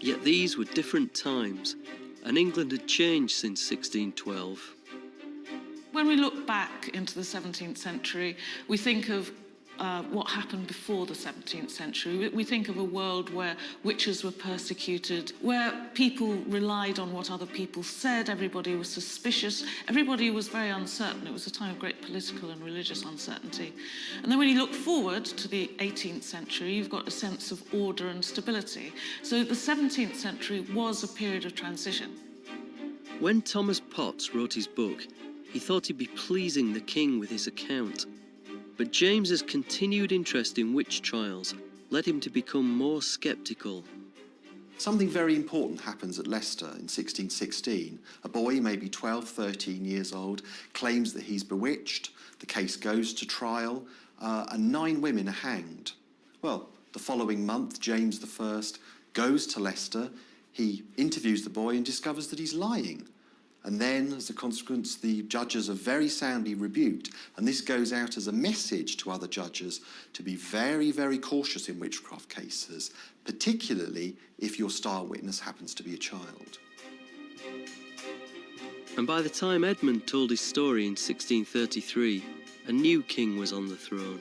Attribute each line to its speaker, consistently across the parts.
Speaker 1: Yet these were different times, and England had changed since 1612.
Speaker 2: When we look back into the 17th century, we think of what happened before the 17th century. We think of a world where witches were persecuted, where people relied on what other people said, everybody was suspicious, everybody was very uncertain. It was a time of great political and religious uncertainty. And then when you look forward to the 18th century, you've got a sense of order and stability. So the 17th century was a period of transition.
Speaker 1: When Thomas Potts wrote his book, he thought he'd be pleasing the king with his account. But James's continued interest in witch trials led him to become more sceptical.
Speaker 3: Something very important happens at Leicester in 1616. A boy, maybe 12, 13 years old, claims that he's bewitched. The case goes to trial, and 9 women are hanged. Well, the following month, James I goes to Leicester. He interviews the boy and discovers that he's lying. And then, as a consequence, the judges are very soundly rebuked. And this goes out as a message to other judges to be very, very cautious in witchcraft cases, particularly if your star witness happens to be a child.
Speaker 1: And by the time Edmund told his story in 1633, a new king was on the throne.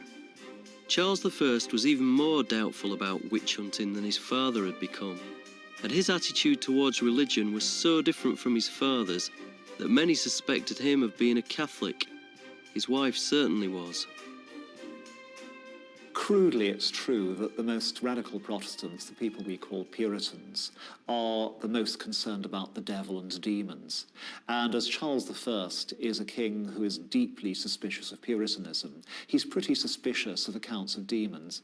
Speaker 1: Charles I was even more doubtful about witch hunting than his father had become. And his attitude towards religion was so different from his father's that many suspected him of being a Catholic. His wife certainly was.
Speaker 4: Crudely, it's true that the most radical Protestants, the people we call Puritans, are the most concerned about the devil and demons. And as Charles I is a king who is deeply suspicious of Puritanism, he's pretty suspicious of accounts of demons.